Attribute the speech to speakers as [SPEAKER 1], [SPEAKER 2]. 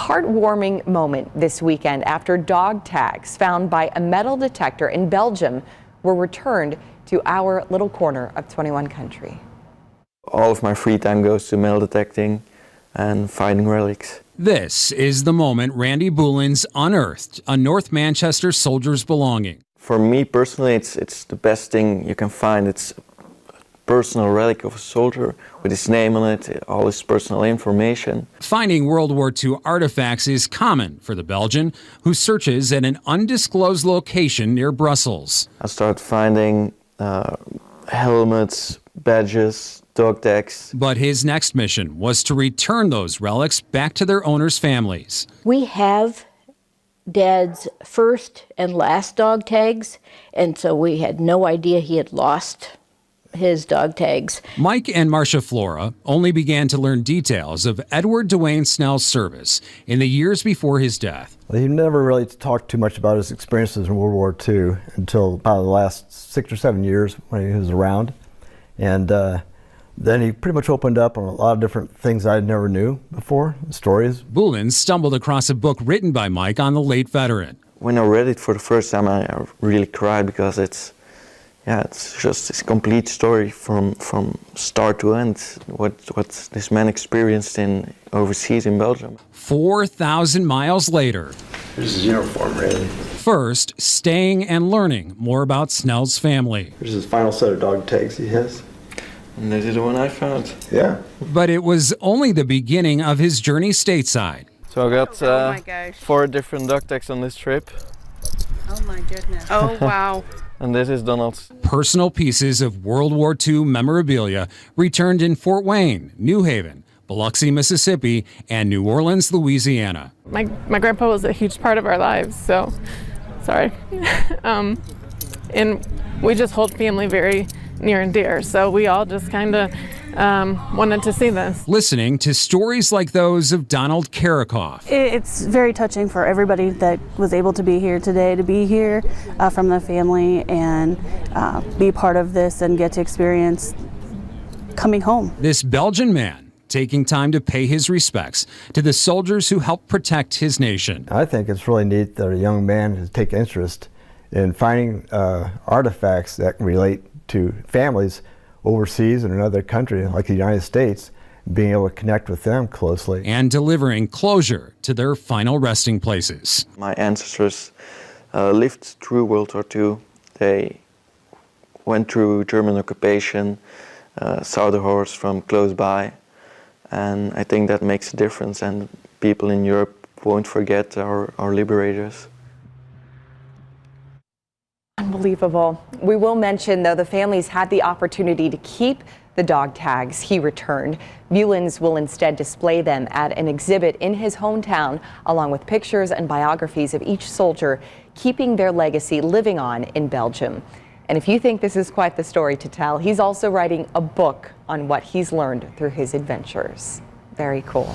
[SPEAKER 1] heartwarming moment this weekend after dog tags found by a metal detector in Belgium were returned to our little corner of 21 country.
[SPEAKER 2] All of my free time goes to metal detecting and finding relics.
[SPEAKER 3] This is the moment Randy Buelens unearthed a North Manchester soldier's belonging.
[SPEAKER 2] For me personally, it's the best thing you can find. It's a personal relic of a soldier with his name on it, all his personal information.
[SPEAKER 3] Finding World War II artifacts is common for the Belgian, who searches at an undisclosed location near Brussels.
[SPEAKER 2] I started finding helmets, badges, dog tags.
[SPEAKER 3] But his next mission was to return those relics back to their owners' families.
[SPEAKER 4] We have Dad's first and last dog tags, and so we had no idea he had lost his dog tags.
[SPEAKER 3] Mike and Marcia Flora only began to learn details of Edward DeWayne Snell's service in the years before his death.
[SPEAKER 5] Well, he never really talked too much about his experiences in World War II until about the last 6 or 7 years when he was around. And then he pretty much opened up on a lot of different things I never knew before, stories.
[SPEAKER 3] Buelens stumbled across a book written by Mike on the late veteran.
[SPEAKER 2] When I read it for the first time, I really cried because it's just this complete story from start to end, what this man experienced in overseas in Belgium.
[SPEAKER 3] 4,000 miles later.
[SPEAKER 5] Here's his uniform, really.
[SPEAKER 3] First, staying and learning more about Snell's family.
[SPEAKER 5] Here's his final set of dog tags he has.
[SPEAKER 2] And this is the one I found.
[SPEAKER 5] Yeah.
[SPEAKER 3] But it was only the beginning of his journey stateside.
[SPEAKER 2] So I got 4 different dog tags on this trip.
[SPEAKER 6] Oh my goodness. Oh wow.
[SPEAKER 2] And this is Donald's.
[SPEAKER 3] Personal pieces of World War II memorabilia returned in Fort Wayne, New Haven, Biloxi, Mississippi, and New Orleans, Louisiana.
[SPEAKER 7] My grandpa was a huge part of our lives, so sorry. And we just hold family very near and dear, so we all just kind of wanted to see this.
[SPEAKER 3] Listening to stories like those of Donald Karakoff.
[SPEAKER 8] It's very touching for everybody that was able to be here today, to be here from the family and be part of this and get to experience coming home.
[SPEAKER 3] This Belgian man taking time to pay his respects to the soldiers who helped protect his nation.
[SPEAKER 5] I think it's really neat that a young man has taken interest in finding artifacts that relate to families overseas in another country like the United States, being able to connect with them closely.
[SPEAKER 3] And delivering closure to their final resting places.
[SPEAKER 2] My ancestors lived through World War II. They went through German occupation, saw the horrors from close by, and I think that makes a difference, and people in Europe won't forget our liberators.
[SPEAKER 1] Unbelievable. We will mention, though, the families had the opportunity to keep the dog tags he returned. Buelens will instead display them at an exhibit in his hometown, along with pictures and biographies of each soldier, keeping their legacy living on in Belgium. And if you think this is quite the story to tell, he's also writing a book on what he's learned through his adventures. Very cool.